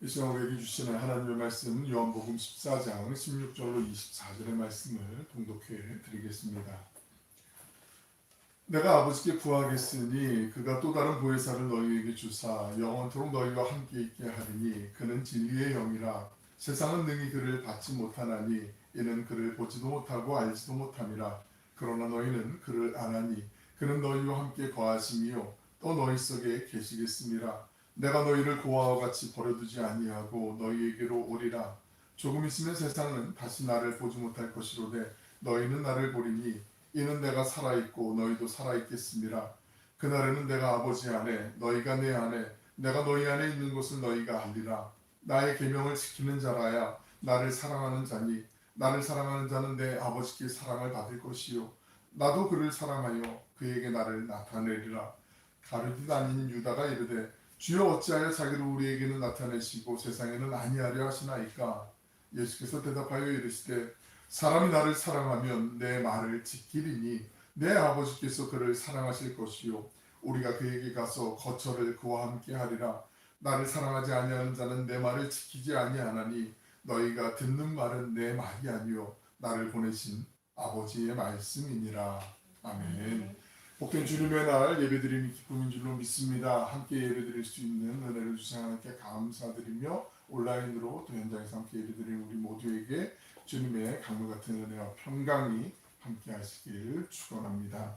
이 시간 우리에게 주시는 하나님의 말씀 요한복음 14장 16절로 24절의 말씀을 봉독해 드리겠습니다. 내가 아버지께 구하겠으니 그가 또 다른 보혜사를 너희에게 주사 영원토록 너희와 함께 있게 하리니 그는 진리의 영이라. 세상은 능히 그를 받지 못하나니 이는 그를 보지도 못하고 알지도 못함이라. 그러나 너희는 그를 아나니 그는 너희와 함께 거하심이요 또 너희 속에 계시겠습니다. 내가 너희를 고아와 같이 버려두지 아니하고 너희에게로 오리라. 조금 있으면 세상은 다시 나를 보지 못할 것이로되 너희는 나를 보리니 이는 내가 살아있고 너희도 살아있겠습니다. 그날에는 내가 아버지 안에 너희가 내 안에 내가 너희 안에 있는 것을 너희가 알리라. 나의 계명을 지키는 자라야 나를 사랑하는 자니 나를 사랑하는 자는 내 아버지께 사랑을 받을 것이요 나도 그를 사랑하여 그에게 나를 나타내리라. 가룟 아닌 유다가 이르되 주여 어찌하여 자기를 우리에게는 나타내시고 세상에는 아니하려 하시나이까. 예수께서 대답하여 이르시되 사람이 나를 사랑하면 내 말을 지키리니 내 아버지께서 그를 사랑하실 것이요 우리가 그에게 가서 거처를 그와 함께 하리라. 나를 사랑하지 아니하는 자는 내 말을 지키지 아니하나니 너희가 듣는 말은 내 말이 아니요 나를 보내신 아버지의 말씀이니라. 아멘. 복된 주님의 날 예배드림이 기쁨인 줄로 믿습니다. 함께 예배드릴 수 있는 은혜를 주신 하나님께 감사드리며 온라인으로 또 현장에서 함께 예배드리는 우리 모두에게 주님의 강물 같은 은혜와 평강이 함께 하시길 축원합니다.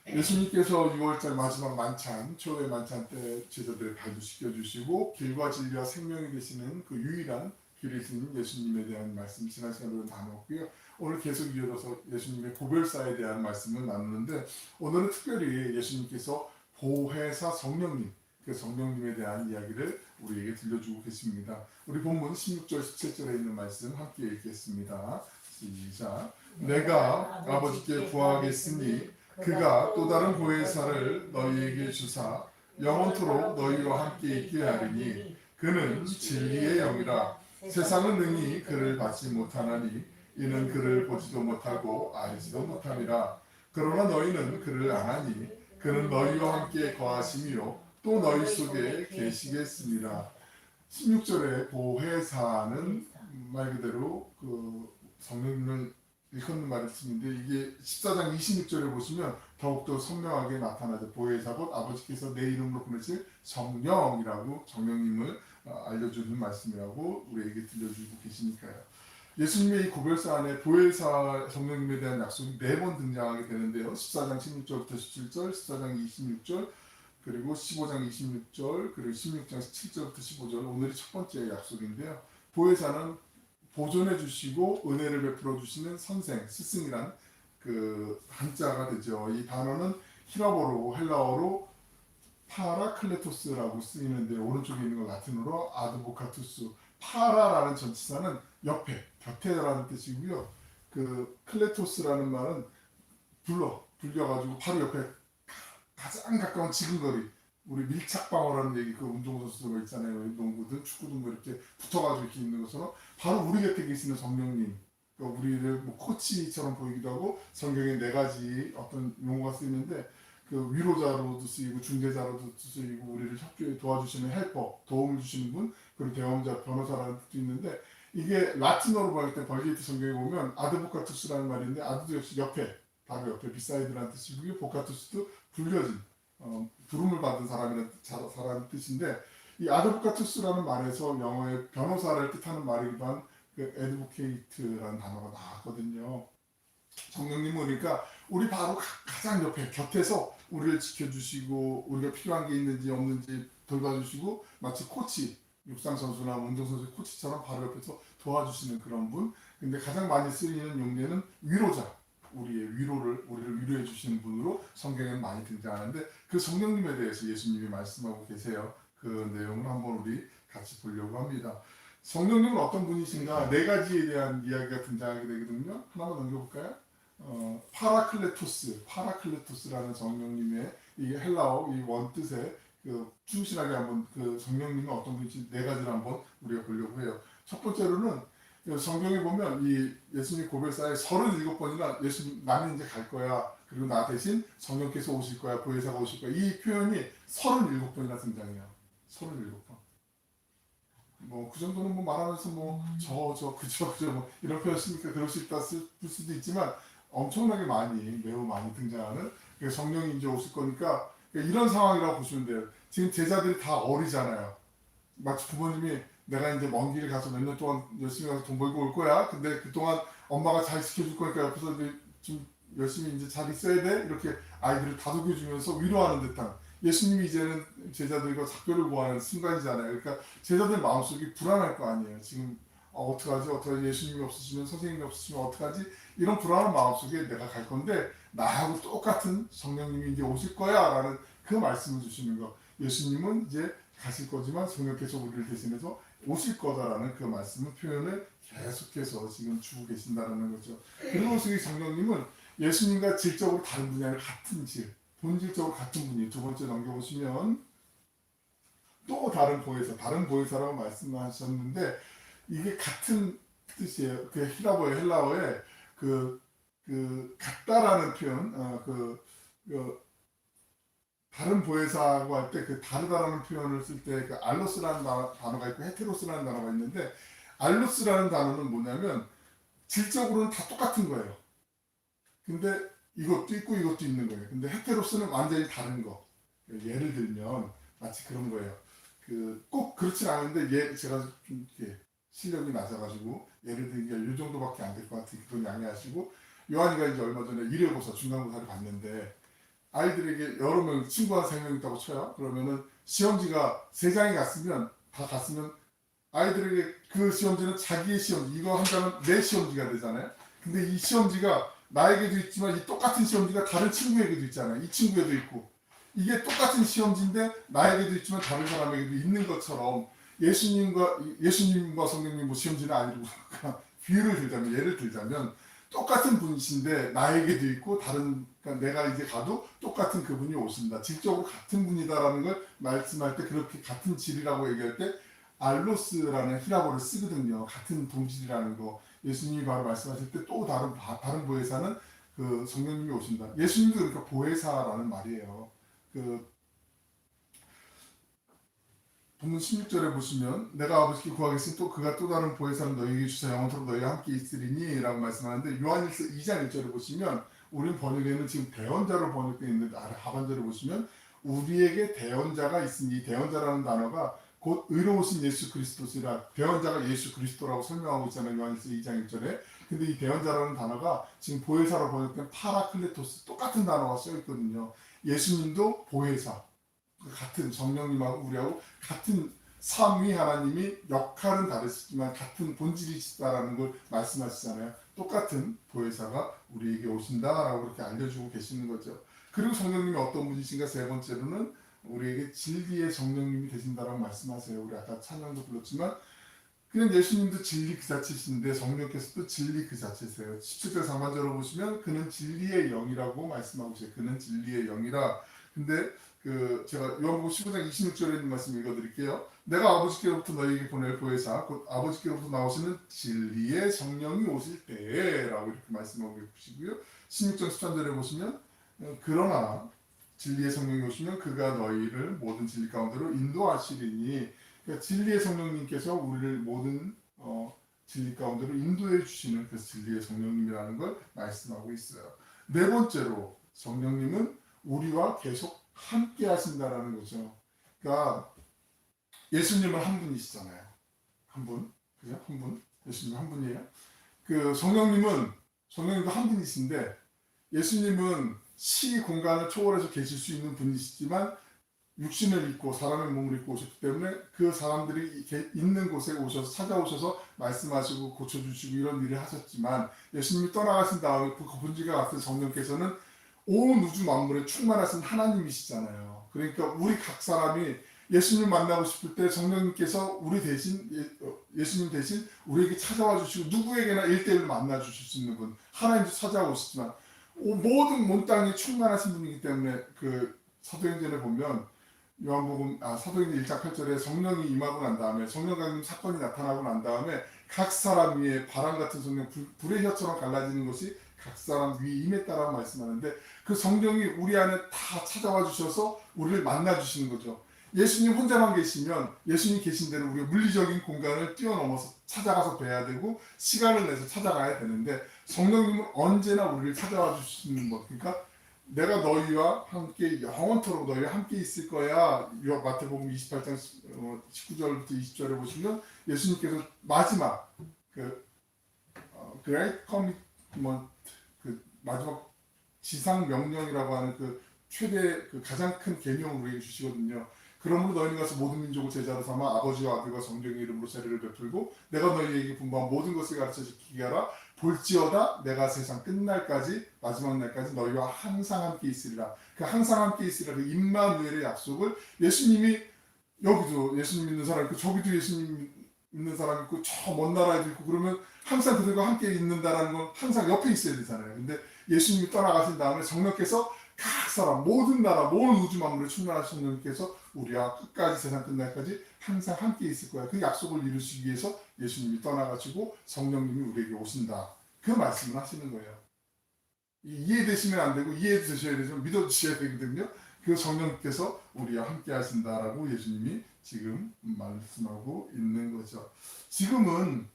예수님께서 6월절 마지막 만찬, 초회 만찬 때 제자들을 발도시켜 주시고 길과 진리와 생명이 되시는 그 유일한 길이신 예수님에 대한 말씀 지난 시간에 나눴고요. 오늘 계속 이어서 예수님의 고별사에 대한 말씀을 나누는데 오늘은 특별히 예수님께서 보혜사 성령님, 그 성령님에 대한 이야기를 우리에게 들려주고 계십니다. 우리 본문 16절 17절에 있는 말씀 함께 읽겠습니다. 시작. 내가 아버지께 구하겠으니 그가 또 다른 보혜사를 너희에게 주사 영원토록 너희와 함께 있게 하리니 그는 진리의 영이라. 세상은 능히 그를 받지 못하나니 이는 그를 보지도 못하고 알지도 못함이라. 그러나 너희는 그를 아나니 그는 너희와 함께 거하심이요 또 너희 속에 계시겠습니다. 16절의 보혜사는 말 그대로 그 성령님을 일컫는 말씀인데 이게 14장 26절에 보시면 더욱더 선명하게 나타나죠. 보혜사 곧 아버지께서 내 이름으로 보내실 성령이라고 성령님을 알려주는 말씀이라고 우리에게 들려주고 계시니까요. 예수님의 이 고별사 안에 보혜사 성령님에 대한 약속이 4번 등장하게 되는데요. 14장 16절부터 17절, 14장 26절, 그리고 15장 26절, 그리고 16장 7절부터 15절, 오늘이 첫 번째 약속인데요. 보혜사는 보존해 주시고 은혜를 베풀어 주시는 선생, 스승이란 그 한자가 되죠. 이 단어는 히라보로, 헬라어로 파라클레토스라고 쓰이는데 오른쪽에 있는 거 라틴어로 아드보카투스. 파라라는 전치사는 옆에, 곁에라는 뜻이고요. 그 클레토스라는 말은 불려가지고 바로 옆에 가장 가까운 지근거리, 우리 밀착방어라는 얘기, 그 운동선수가 있잖아요. 농구든 축구든 뭐 이렇게 붙어가지고 이렇게 있는 것처럼 바로 우리 곁에 계시는 성령님, 그러니까 우리를 뭐 코치처럼 보이기도 하고 성경에 4가지 어떤 용어가 쓰이는데 그 위로자로도 쓰이고 중재자로도 쓰이고 우리를 협조에 도와주시는 헬퍼, 도움을 주시는 분, 그리고 대원자, 변호사라는 뜻도 있는데 이게 라틴어로 볼 때 벌게이트 성경에 보면 아드보카투스라는 말인데 아드도 역시 옆에, 바로 옆에 비사이드라는 뜻이고요. 보카투스도 불려진, 부름을 받은 사람이라는 뜻인데 이 아드보카투스라는 말에서 영어의 변호사를 뜻하는 말이기도 한 그 에드보케이트라는 단어가 나왔거든요. 성령님은 그러니까 우리 바로 가장 옆에 곁에서 우리를 지켜주시고 우리가 필요한 게 있는지 없는지 돌봐주시고 마치 코치, 육상선수나 운동선수 코치처럼 바로 옆에서 도와주시는 그런 분. 근데 가장 많이 쓰이는 용례는 위로자, 우리의 우리를 위로해 주시는 분으로 성경에 많이 등장하는데 그 성령님에 대해서 예수님이 말씀하고 계세요. 그 내용을 한번 우리 같이 보려고 합니다. 성령님은 어떤 분이신가? 4가지에 대한 이야기가 등장하게 되거든요. 하나만 넘겨볼까요? 파라클레토스라는 성령님의 이 헬라어 이 원뜻의 그 충실하게 한번 그 성령님은 어떤 분인지 4가지를 한번 우리가 보려고 해요. 첫 번째로는 성경에 보면 이 예수님 고별사에 37번이나 예수님 나는 이제 갈 거야. 그리고 나 대신 성령께서 오실 거야. 보혜사가 오실 거야. 이 표현이 37번이나 등장해요. 37번. 뭐 그 정도는 뭐 말하면서 뭐 그저 뭐 이런 표현 쓰니까 그럴 수 있다 쓸 수도 있지만 엄청나게 많이 매우 많이 등장하는 성령이 이제 오실 거니까 이런 상황이라고 보시면 돼요. 지금 제자들이 다 어리잖아요. 마치 부모님이 내가 이제 먼 길 가서 몇 년 동안 열심히 가서 돈 벌고 올 거야. 근데 그동안 엄마가 잘 지켜줄 거니까 옆에서 이제 좀 열심히 이제 잘 있어야 돼. 이렇게 아이들을 다독여 주면서 위로하는 듯한 예수님이 이제는 제자들과 작별을 구하는 순간이잖아요. 그러니까 제자들 마음속이 불안할 거 아니에요. 지금 어떡하지? 어떡하지? 예수님이 없으시면 선생님이 없으시면 어떡하지? 이런 불안한 마음속에 내가 갈 건데 나하고 똑같은 성령님이 이제 오실 거야 라는 그 말씀을 주시는 거. 예수님은 이제 가실 거지만 성령께서 우리를 대신해서 오실 거다라는 그 말씀을 표현을 계속해서 지금 주고 계신다는 거죠. 그리고 이 성령님은 예수님과 질적으로 다른 분이 아니라 같은 질, 본질적으로 같은 분이. 두 번째 넘겨보시면 또 다른 보혜사라고 말씀하셨는데 이게 같은 뜻이에요. 그 히라보의 헬라어에 같다라는 표현, 다른 보혜사라고 할 때 그 다르다라는 표현을 쓸 때 그 알로스라는 단어가 있고 헤테로스라는 단어가 있는데 알로스라는 단어는 뭐냐면 질적으로는 다 똑같은 거예요. 근데 이것도 있고 이것도 있는 거예요. 근데 헤테로스는 완전히 다른 거. 예를 들면 마치 그런 거예요. 꼭 그렇진 않은데 제가 좀 이렇게 실력이 낮아가지고 예를 들면 이 정도밖에 안 될 것 같으니 그건 양해하시고 요한이가 이제 얼마 전에 1회고사 중간고사를 봤는데 아이들에게 여러 명 친구 한 3명 있다고 쳐요. 그러면은 시험지가 3장이 다 갔으면 아이들에게 그 시험지는 자기의 시험지, 이거 한 장은 내 시험지가 되잖아요. 근데 이 시험지가 나에게도 있지만 이 똑같은 시험지가 다른 친구에게도 있잖아요. 이 친구에도 있고 이게 똑같은 시험지인데 나에게도 있지만 다른 사람에게도 있는 것처럼 예수님과 성령님 뭐 시험지는 아니고 예를 들자면 똑같은 분이신데 나에게도 있고 그러니까 내가 이제 가도 똑같은 그분이 오신다. 질적으로 같은 분이다라는 걸 말씀할 때 그렇게 같은 질이라고 얘기할 때 알로스라는 히라보를 쓰거든요. 같은 동질이라는 거. 예수님이 바로 말씀하실 때 또 다른 보혜사는 그 성령님이 오신다. 예수님도 그러니까 보혜사라는 말이에요. 본문 16절에 보시면 내가 아버지께 구하겠으니 또 그가 또 다른 보혜사는 너희에게 주사 영원토록 너희와 함께 있으리니 라고 말씀하는데 요한일서 2장 1절에 보시면 우린 번역에는 지금 대언자로 번역되어 있는데 하반절에 보시면 우리에게 대언자가 있으니 이 대언자라는 단어가 곧 의로우신 예수 그리스도시라. 대언자가 예수 그리스도라고 설명하고 있잖아요. 요한일서 2장 1절에. 근데 이 대언자라는 단어가 지금 보혜사로 번역된 파라클레토스 똑같은 단어가 써 있거든요. 예수님도 보혜사. 같은 성령님하고 우리하고 같은 삼위 하나님이 역할은 다르시지만 같은 본질이시다라는 걸 말씀하시잖아요. 똑같은 보혜사가 우리에게 오신다라고 그렇게 알려주고 계시는 거죠. 그리고 성령님이 어떤 분이신가 세 번째로는 우리에게 진리의 성령님이 되신다라고 말씀하세요. 우리 아까 찬양도 불렀지만 그냥 예수님도 진리 그 자체이신데 성령께서도 진리 그 자체세요. 17절 상반절을 보시면 그는 진리의 영이라고 말씀하고 있어요. 그는 진리의 영이라. 근데 제가 요한복음 15장 26절에 있는 말씀 읽어드릴게요. 내가 아버지께로부터 너희에게 보낼 보혜사 곧 아버지께로부터 나오시는 진리의 성령이 오실 때에 라고 이렇게 말씀하고 계시고요. 16장 13절에 보시면 그러나 진리의 성령이 오시면 그가 너희를 모든 진리 가운데로 인도하시리니. 그러니까 진리의 성령님께서 우리를 모든 진리 가운데로 인도해 주시는 그 진리의 성령님이라는 걸 말씀하고 있어요. 네 번째로 성령님은 우리와 계속 함께 하신다라는 거죠. 그러니까 예수님은 한 분이시잖아요. 한 분. 그죠? 한 분. 예수님 한 분이에요. 성령님도 한 분이신데 예수님은 시 공간을 초월해서 계실 수 있는 분이시지만 육신을 입고 사람의 몸을 입고 오셨기 때문에 그 사람들이 있는 곳에 오셔서 찾아오셔서 말씀하시고 고쳐주시고 이런 일을 하셨지만 예수님이 떠나가신 다음에 그 본질과 같은 성령께서는 온 우주 만물에 충만하신 하나님이시잖아요. 그러니까 우리 각 사람이 예수님 만나고 싶을 때 성령님께서 예수님 대신 우리에게 찾아와 주시고 누구에게나 1대1로 만나 주실 수 있는 분 하나님도 찾아오시지만 모든 온 땅에 충만하신 분이기 때문에 사도행전에 보면 사도행전 1장 8절에 성령이 임하고 난 다음에 성령 강림 사건이 나타나고 난 다음에 각 사람 위에 바람 같은 성령 불의 혀처럼 갈라지는 것이 각 사람 위에 임했다라고 말씀하는데 그 성령이 우리 안에 다 찾아와 주셔서 우리를 만나 주시는 거죠. 예수님 혼자만 계시면 예수님 계신 대로 우리가 물리적인 공간을 뛰어넘어서 찾아가서 뵈야 되고 시간을 내서 찾아가야 되는데 성령님은 언제나 우리를 찾아와 주시는 것. 그러니까 내가 너희와 함께 영원토록 너희와 함께 있을 거야. 마태복음 28장 19절부터 20절에 보시면 예수님께서 마지막 그 Great Commitment, 그 마지막 지상 명령이라고 하는 그 최대 그 가장 큰 계명을 우리에게 주시거든요. 그러므로 너희는 가서 모든 민족을 제자로 삼아 아버지와 아들과 성령의 이름으로 세례를 베풀고 내가 너희에게 분부한 모든 것을 가르쳐 지키게 하라. 볼지어다 내가 세상 끝날까지 마지막 날까지 너희와 항상 함께 있으리라. 그 항상 함께 있으리라 그 임마누엘의 약속을 예수님이 여기도 예수님 믿는 사람 있고 저기도 예수님 믿는 사람 있고 저 먼 나라에도 있고 그러면 항상 그들과 함께 있는다라는 건 항상 옆에 있어야 되잖아요. 근데 예수님이 떠나가신 다음에 성령께서 각 사람 모든 나라 모든 우주 만물을 충만하신 성령께서 우리와 끝까지 세상 끝날까지 항상 함께 있을 거야. 그 약속을 이루시기 위해서 예수님이 떠나가시고 성령님이 우리에게 오신다. 그 말씀을 하시는 거예요. 이해되시면 안 되고 이해되셔야 되지만 믿어주셔야 되거든요. 그 성령께서 우리와 함께 하신다라고 예수님이 지금 말씀하고 있는 거죠. 지금은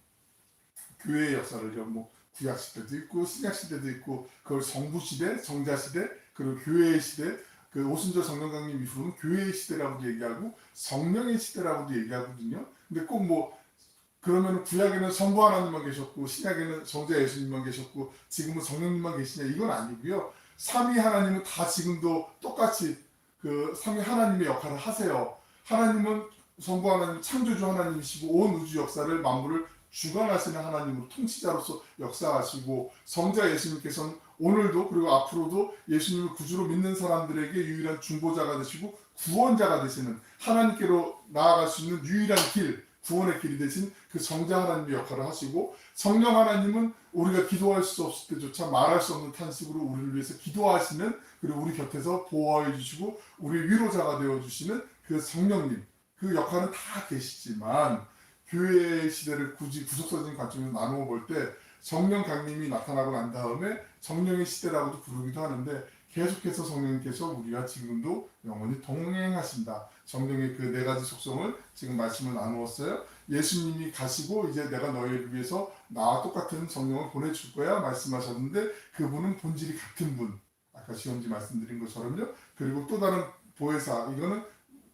교회의 역사를 뭐 구약 시대도 있고 신약 시대도 있고 그걸 성부 시대, 성자 시대, 그리고 교회의 시대, 그 오순절 성령 강림 이후는 교회의 시대라고도 얘기하고 성령의 시대라고도 얘기하거든요. 근데 꼭 뭐 그러면 구약에는 성부 하나님만 계셨고 신약에는 성자 예수님만 계셨고 지금은 성령님만 계시냐 이건 아니고요. 삼위 하나님은 다 지금도 똑같이 그 삼위 하나님의 역할을 하세요. 하나님은 성부 하나님 창조주 하나님이시고 온 우주 역사를 만물을 주관하시는 하나님으로 통치자로서 역사하시고 성자 예수님께서는 오늘도 그리고 앞으로도 예수님을 구주로 믿는 사람들에게 유일한 중보자가 되시고 구원자가 되시는 하나님께로 나아갈 수 있는 유일한 길 구원의 길이 되신 그 성자 하나님의 역할을 하시고 성령 하나님은 우리가 기도할 수 없을 때조차 말할 수 없는 탄식으로 우리를 위해서 기도하시는 그리고 우리 곁에서 보호해 주시고 우리 위로자가 되어 주시는 그 성령님 그 역할은 다 계시지만 교회의 시대를 굳이 구속사적인 관점에서 나누어 볼 때 성령 강림이 나타나고 난 다음에 성령의 시대라고도 부르기도 하는데 계속해서 성령님께서 우리와 지금도 영원히 동행하신다. 성령의 그 네 가지 속성을 지금 말씀을 나누었어요. 예수님이 가시고 이제 내가 너희를 위해서 나와 똑같은 성령을 보내줄 거야 말씀하셨는데 그분은 본질이 같은 분. 아까 시험지 말씀드린 것처럼요. 그리고 또 다른 보혜사 이거는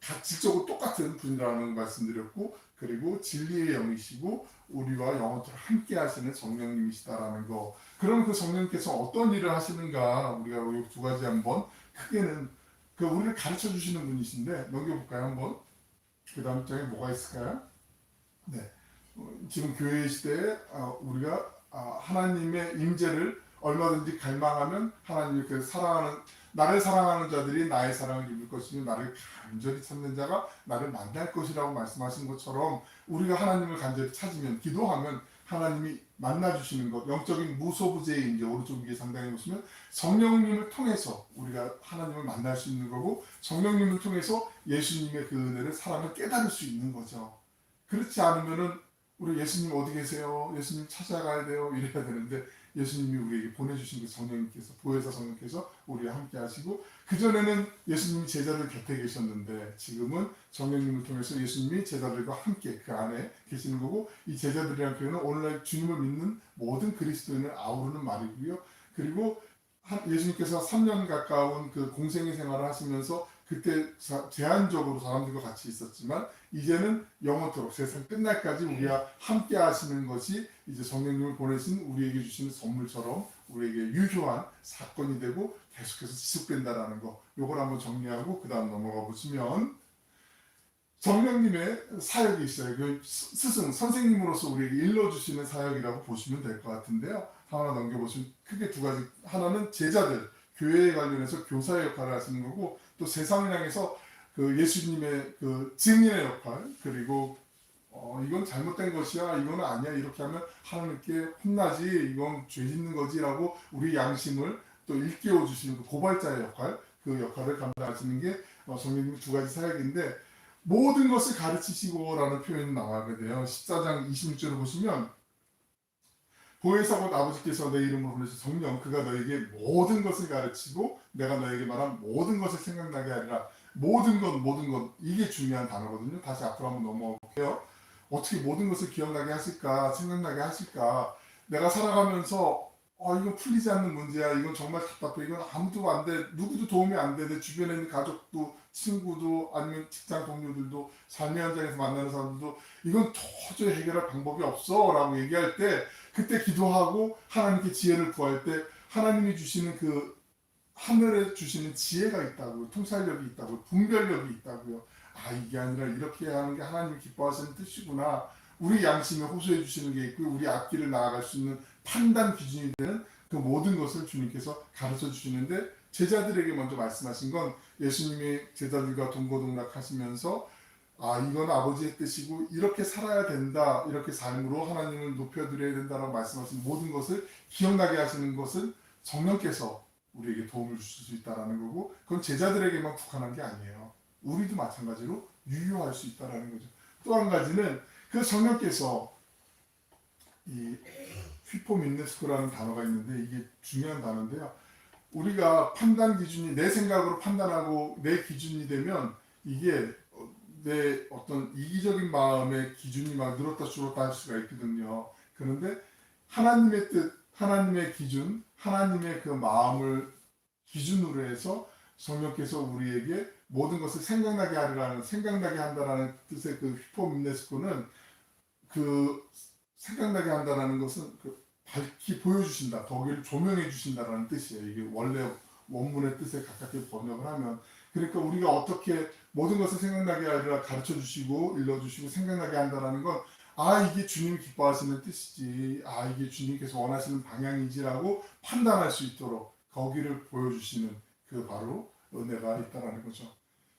가치적으로 똑같은 분이라는 말씀드렸고 그리고 진리의 영이시고 우리와 영원토록 함께 하시는 성령님이시다라는 거. 그럼 그 성령님께서 어떤 일을 하시는가 우리가 이 두 가지 한번 크게는 그 우리를 가르쳐 주시는 분이신데 넘겨볼까요 한번. 그 다음 장에 뭐가 있을까요? 네, 지금 교회 시대에 우리가 하나님의 임재를 얼마든지 갈망하면 하나님을 그 사랑하는 나를 사랑하는 자들이 나의 사랑을 입을 것이며 나를 간절히 찾는 자가 나를 만날 것이라고 말씀하신 것처럼 우리가 하나님을 간절히 찾으면 기도하면 하나님이 만나주시는 것 영적인 무소부재의 임재 오른쪽 위에 상당히 보시면 성령님을 통해서 우리가 하나님을 만날 수 있는 거고 성령님을 통해서 예수님의 그 은혜를 사랑을 깨달을 수 있는 거죠. 그렇지 않으면은 우리 예수님 어디 계세요? 예수님 찾아가야 돼요. 이래야 되는데 예수님이 우리에게 보내주신 그 성령님께서 보혜사 성령께서 우리와 함께 하시고 그전에는 예수님이 제자들 곁에 계셨는데 지금은 성령님을 통해서 예수님이 제자들과 함께 그 안에 계시는 거고 이 제자들이라는 표현은 오늘날 주님을 믿는 모든 그리스도인을 아우르는 말이고요. 그리고 예수님께서 3년 가까운 그 공생의 생활을 하시면서 그때 제한적으로 사람들과 같이 있었지만 이제는 영원토록 세상 끝날까지 우리와 함께 하시는 것이 이제 성령님을 보내신 우리에게 주시는 선물처럼 우리에게 유효한 사건이 되고 계속해서 지속된다라는 거 요걸 한번 정리하고 그 다음 넘어가 보시면 성령님의 사역이 있어요. 그 스승, 선생님으로서 우리에게 일러주시는 사역이라고 보시면 될 것 같은데요. 하나 넘겨보시면 크게 두 가지. 하나는 제자들, 교회에 관련해서 교사의 역할을 하시는 거고 또 세상을 향해서 그 예수님의 그 증인의 역할 그리고 이건 잘못된 것이야 이건 아니야 이렇게 하면 하나님께 혼나지 이건 죄 짓는 거지라고 우리 양심을 또 일깨워 주시는 그 고발자의 역할 그 역할을 감당하시는 게 성령님 두 가지 사역인데 모든 것을 가르치시고라는 표현이 나와야 돼요. 14장 26절을 보시면 보혜사 곧 아버지께서 내 이름으로 보내신 성령 그가 너에게 모든 것을 가르치고 내가 너에게 말한 모든 것을 생각나게 하리라. 모든 것 이게 중요한 단어거든요. 다시 앞으로 한번 넘어가 볼게요. 어떻게 모든 것을 기억나게 하실까, 생각나게 하실까? 내가 살아가면서 이건 풀리지 않는 문제야. 이건 정말 답답해. 이건 아무도 안 돼. 누구도 도움이 안 돼. 내 주변에 있는 가족도, 친구도, 아니면 직장 동료들도, 삶의 현장에서 만나는 사람들도 이건 도저히 해결할 방법이 없어. 라고 얘기할 때, 그때 기도하고 하나님께 지혜를 구할 때, 하나님이 주시는 그 하늘에 주시는 지혜가 있다고요. 통찰력이 있다고요. 분별력이 있다고요. 이게 아니라 이렇게 하는 게 하나님이 기뻐하시는 뜻이구나. 우리 양심에 호소해 주시는 게 있고 우리 앞길을 나아갈 수 있는 판단 기준이 되는 그 모든 것을 주님께서 가르쳐 주시는데 제자들에게 먼저 말씀하신 건 예수님이 제자들과 동고동락 하시면서 이건 아버지의 뜻이고 이렇게 살아야 된다. 이렇게 삶으로 하나님을 높여드려야 된다라고 말씀하신 모든 것을 기억나게 하시는 것은 성령께서 우리에게 도움을 주실 수 있다는 거고 그건 제자들에게만 국한한 게 아니에요. 우리도 마찬가지로 유효할 수 있다는 거죠. 또 한 가지는 그 성령께서 이 휘포민네스코라는 단어가 있는데 이게 중요한 단어인데요. 우리가 판단 기준이 내 생각으로 판단하고 내 기준이 되면 이게 내 어떤 이기적인 마음의 기준이 막 늘었다 줄었다 할 수가 있거든요. 그런데 하나님의 뜻, 하나님의 기준, 하나님의 그 마음을 기준으로 해서 성령께서 우리에게 모든 것을 생각나게 하리라는 생각나게 한다라는 뜻의 그 휘포민네스코는 그 생각나게 한다라는 것은 그 밝히 보여주신다, 거기를 조명해 주신다라는 뜻이에요. 이게 원래 원문의 뜻에 가깝게 번역을 하면 그러니까 우리가 어떻게 모든 것을 생각나게 하리라 가르쳐 주시고 일러주시고 생각나게 한다라는 건 이게 주님이 기뻐하시는 뜻이지, 이게 주님께서 원하시는 방향이지라고 판단할 수 있도록 거기를 보여주시는 그 바로 은혜가 있다라는 거죠.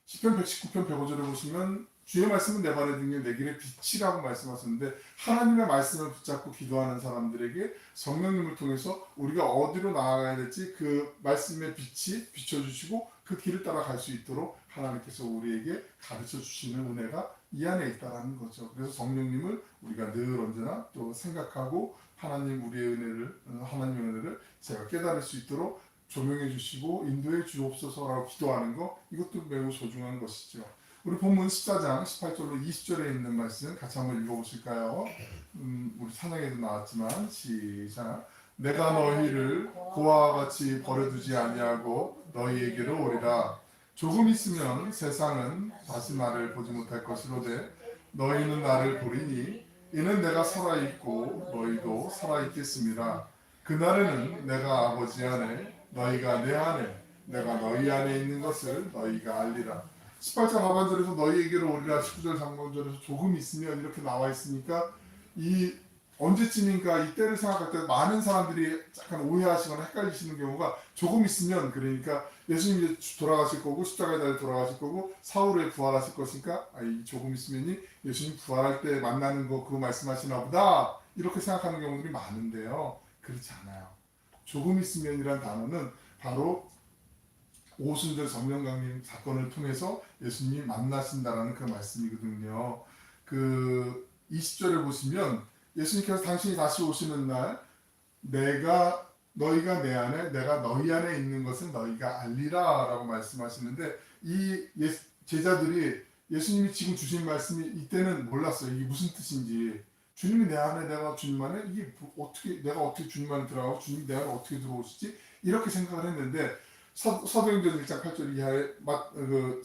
시편 119편 105절에 보시면 주의 말씀은 내 발의 등에 내 길의 빛이라고 말씀하셨는데 하나님의 말씀을 붙잡고 기도하는 사람들에게 성령님을 통해서 우리가 어디로 나아가야 될지 그 말씀의 빛이 비춰주시고 그 길을 따라갈 수 있도록 하나님께서 우리에게 가르쳐 주시는 은혜가 이 안에 있다라는 거죠. 그래서 성령님을 우리가 늘 언제나 또 생각하고 하나님의 은혜를 제가 깨달을 수 있도록 조명해 주시고 인도해 주옵소서라고 기도하는 거 이것도 매우 소중한 것이죠. 우리 본문 14장 18절로 20절에 있는 말씀 같이 한번 읽어보실까요? 우리 찬양에도 나왔지만 시작. 내가 너희를 고아와 같이 버려두지 아니하고 너희에게로 오리라. 조금 있으면 세상은 다시 나를 보지 못할 것이로되 너희는 나를 보리니 이는 내가 살아있고 너희도 살아있겠습니다. 그날에는 내가 아버지 안에 너희가 내 안에 내가 너희 안에 있는 것을 너희가 알리라. 18절 하반절에서 너희에게로 오리라 19절 상반절에서 조금 있으면 이렇게 나와 있으니까 이 언제쯤인가 이 때를 생각할 때 많은 사람들이 약간 오해하시거나 헷갈리시는 경우가 조금 있으면 그러니까 예수님이 돌아가실 거고 십자가에 달려 돌아가실 거고 사흘 후에 부활하실 것이니까 조금 있으면이 예수님 부활할 때 만나는 거 그거 말씀하시나 보다 이렇게 생각하는 경우들이 많은데요. 그렇지 않아요. 조금 있으면이란 단어는 바로 오순절 성령 강림 사건을 통해서 예수님이 만나신다라는 그 말씀이거든요. 그 20절에 보시면 예수님께서 당신이 다시 오시는 날 너희가 내 안에 내가 너희 안에 있는 것은 너희가 알리라 라고 말씀하시는데 이 제자들이 예수님이 지금 주신 말씀이 이때는 몰랐어요. 이게 무슨 뜻인지. 주님이 내 안에 내가 주님 안에 이게 내가 어떻게 주님 안에 들어가고 주님이 내 안에 어떻게 들어오시지 이렇게 생각을 했는데 사도행전 1장 8절 이하에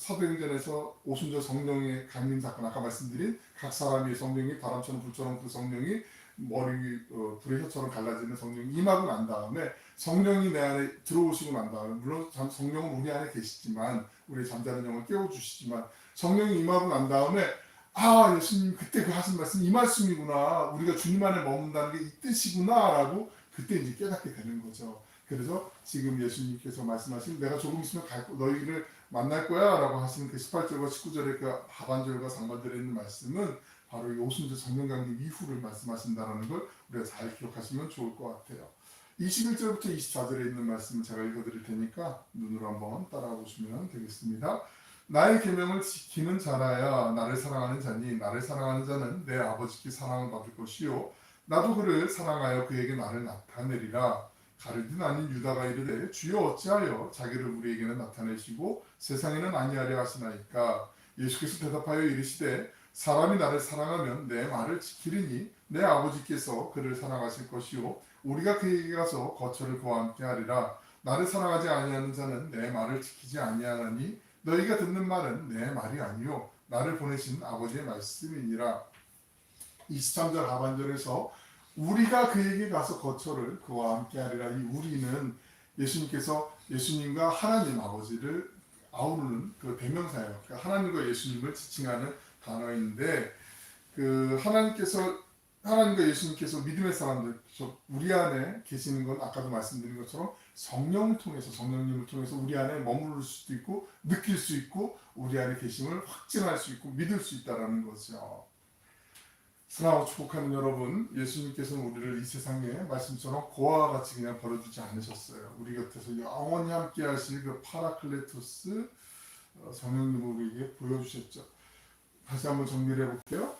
사도행전에서 오순절 성령의 강림 사건 아까 말씀드린 각 사람의 성령이 바람처럼 불처럼 그 성령이 머리 불의 혀처럼 갈라지는 성령이 임하고 난 다음에 성령이 내 안에 들어오시고 난 다음에 물론 성령은 우리 안에 계시지만 우리의 잠자는 영을 깨워주시지만 성령이 임하고 난 다음에 예수님 그때 그 하신 말씀 이 말씀이구나 우리가 주님 안에 머문다는 게 이 뜻이구나 라고 그때 이제 깨닫게 되는 거죠. 그래서 지금 예수님께서 말씀하신 내가 조금 있으면 너희를 만날 거야 라고 하시는 그 18절과 19절의 그 하반절과 상반절에 있는 말씀은 바로 이 오순절 성령 강림 이후를 말씀하신다는 걸 우리가 잘 기억하시면 좋을 것 같아요. 21절부터 24절에 있는 말씀을 제가 읽어드릴 테니까 눈으로 한번 따라와 보시면 되겠습니다. 나의 계명을 지키는 자라야 나를 사랑하는 자니 나를 사랑하는 자는 내 아버지께 사랑을 받을 것이요 나도 그를 사랑하여 그에게 나를 나타내리라. 가룟 아닌 유다가 이르되 주여 어찌하여 자기를 우리에게는 나타내시고 세상에는 아니하려 하시나이까. 예수께서 대답하여 이르시되 사람이 나를 사랑하면 내 말을 지키리니 내 아버지께서 그를 사랑하실 것이요 우리가 그에게 가서 거처를 그와 함께 하리라. 나를 사랑하지 아니하는 자는 내 말을 지키지 아니하나니 너희가 듣는 말은 내 말이 아니요 나를 보내신 아버지의 말씀이니라. 23절 하반절에서 우리가 그에게 가서 거처를 그와 함께 하리라. 이 우리는 예수님께서 예수님과 하나님 아버지를 아우르는 그 대명사예요. 그러니까 하나님과 예수님을 지칭하는 단어인데 그 하나님과 예수님께서 믿음의 사람들, 우리 안에 계시는 건 아까도 말씀드린 것처럼 성령을 통해서, 성령님을 통해서 우리 안에 머무를 수도 있고 느낄 수 있고 우리 안에 계심을 확증할 수 있고 믿을 수 있다라는 거죠. 사랑하고 축복하는 여러분, 예수님께서는 우리를 이 세상에 말씀처럼 고아와 같이 그냥 버려두지 않으셨어요. 우리 곁에서 영원히 함께 하실 그 파라클레토스 성령님을 우리에게 보여주셨죠. 다시 한번 정리를 해볼게요.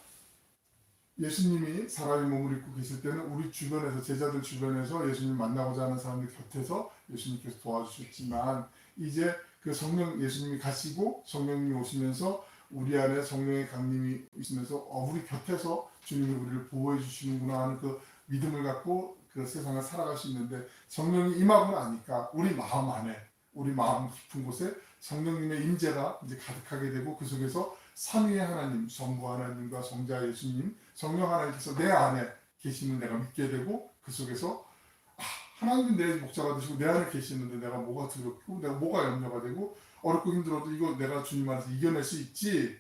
예수님이 사람의 몸을 입고 계실 때는 우리 주변에서, 제자들 주변에서 예수님 만나고자 하는 사람들 곁에서 예수님께서 도와주셨지만 이제 그 성령, 예수님이 가시고 성령님이 오시면서 우리 안에 성령의 강림이 있으면서 우리 곁에서 주님이 우리를 보호해 주시는구나 하는 그 믿음을 갖고 그 세상을 살아갈 수 있는데, 성령이 임하고 나니까 우리 마음 안에, 우리 마음 깊은 곳에 성령님의 임재가 이제 가득하게 되고 그 속에서 삼위의 하나님, 성부 하나님과 성자 예수님, 성령 하나님께서 내 안에 계시는 내가 믿게 되고 그 속에서 하나님 내 목자가 되시고 내 안에 계시는데 내가 뭐가 두렵고 내가 뭐가 염려가 되고 어렵고 힘들어도 이거 내가 주님 안에서 이겨낼 수 있지.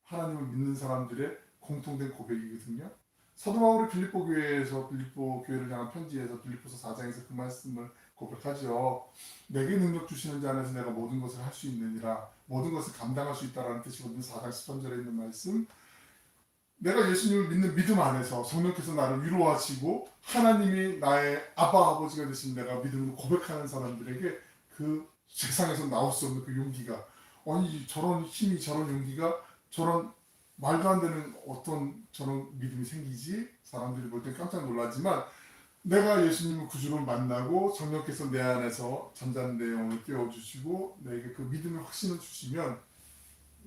하나님을 믿는 사람들의 공통된 고백이거든요. 사도 바울이 빌립보 교회를 향한 편지에서 빌립보서 4장에서 그 말씀을 고백하죠. 내게 능력 주시는 자 안에서 내가 모든 것을 할 수 있느니라. 모든 것을 감당할 수 있다라는 뜻이거든요. 4장 13절에 있는 말씀. 내가 예수님을 믿는 믿음 안에서 성령께서 나를 위로하시고 하나님이 나의 아빠 아버지가 되신 내가 믿음으로 고백하는 사람들에게 그 세상에서 나올 수 없는 그 용기가, 아니 저런 힘이, 저런 용기가, 저런 말도 안 되는 어떤 저런 믿음이 생기지? 사람들이 볼 때 깜짝 놀라지만 내가 예수님을 구주로 만나고 성령께서 내 안에서 잠자는 내 영을 깨워주시고 내게 그 믿음의 확신을 주시면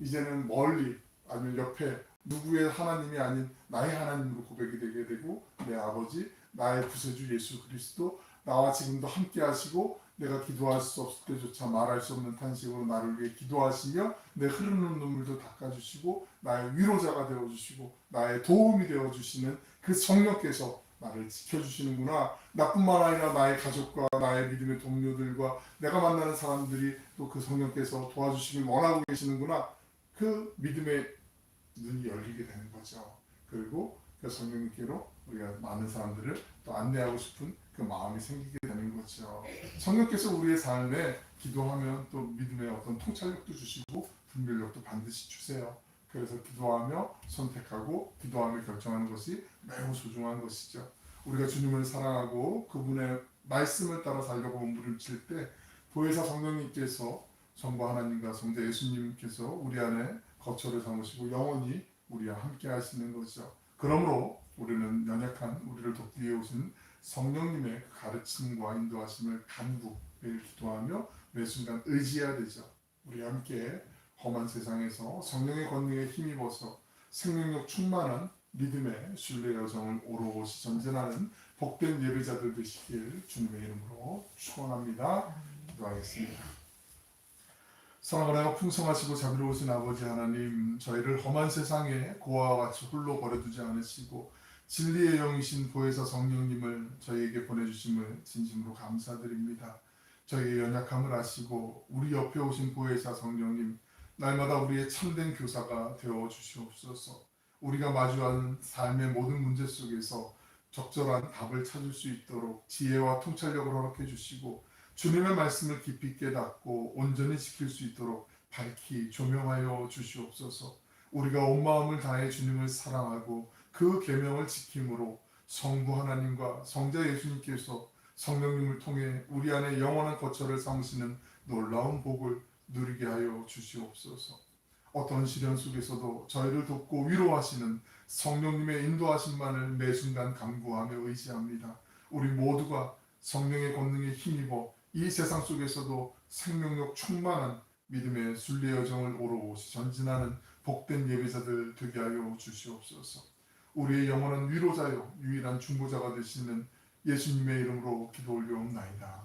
이제는 멀리 아니면 옆에 누구의 하나님이 아닌 나의 하나님으로 고백이 되게 되고 내 아버지, 나의 구세주 예수 그리스도 나와 지금도 함께 하시고 내가 기도할 수 없을 때조차 말할 수 없는 탄식으로 나를 위해 기도하시며 내 흐르는 눈물도 닦아주시고 나의 위로자가 되어주시고 나의 도움이 되어주시는 그 성령께서 나를 지켜주시는구나. 나뿐만 아니라 나의 가족과 나의 믿음의 동료들과 내가 만나는 사람들이 또 그 성령께서 도와주시길 원하고 계시는구나. 그 믿음의 눈이 열리게 되는 거죠. 그리고 그 성령님께로 우리가 많은 사람들을 또 안내하고 싶은 그 마음이 생기게 되는 거죠. 성령께서 우리의 삶에 기도하면 또 믿음의 어떤 통찰력도 주시고 분별력도 반드시 주세요. 그래서 기도하며 선택하고 기도하며 결정하는 것이 매우 소중한 것이죠. 우리가 주님을 사랑하고 그분의 말씀을 따라 살려고 몸부림칠 때 보혜사 성령님께서 성부 하나님과 성자 예수님께서 우리 안에 거처를 삼으시고 영원히 우리와 함께 하시는 거죠. 그러므로 우리는 연약한 우리를 돕기 위해 오신 성령님의 가르침과 인도하심을 간구 매일 기도하며 매 순간 의지해야 되죠. 우리 함께 험한 세상에서 성령의 권능에 힘입어서 생명력 충만한 믿음의 신뢰 여정을 오롯이 전진하는 복된 예배자들 되시길 주님의 이름으로 축원합니다. 기도하겠습니다. 사랑하여 풍성하시고 자비로우신 아버지 하나님, 저희를 험한 세상에 고아와 같이 홀로 버려두지 않으시고 진리의 영이신 보혜사 성령님을 저희에게 보내주심을 진심으로 감사드립니다. 저희의 연약함을 아시고 우리 옆에 오신 보혜사 성령님, 날마다 우리의 참된 교사가 되어 주시옵소서. 우리가 마주하는 삶의 모든 문제 속에서 적절한 답을 찾을 수 있도록 지혜와 통찰력을 허락해 주시고 주님의 말씀을 깊이 깨닫고 온전히 지킬 수 있도록 밝히 조명하여 주시옵소서. 우리가 온 마음을 다해 주님을 사랑하고 그 계명을 지킴으로 성부 하나님과 성자 예수님께서 성령님을 통해 우리 안에 영원한 거처를 삼으시는 놀라운 복을 누리게 하여 주시옵소서. 어떤 시련 속에서도 저희를 돕고 위로하시는 성령님의 인도하심만을 매 순간 간구하며 의지합니다. 우리 모두가 성령의 권능에 힘입어 이 세상 속에서도 생명력 충만한 믿음의 순례 여정을 오롯이 전진하는 복된 예배자들 되게 하여 주시옵소서. 우리의 영원한 위로자요 유일한 중보자가 되시는 예수님의 이름으로 기도 올려옵나이다.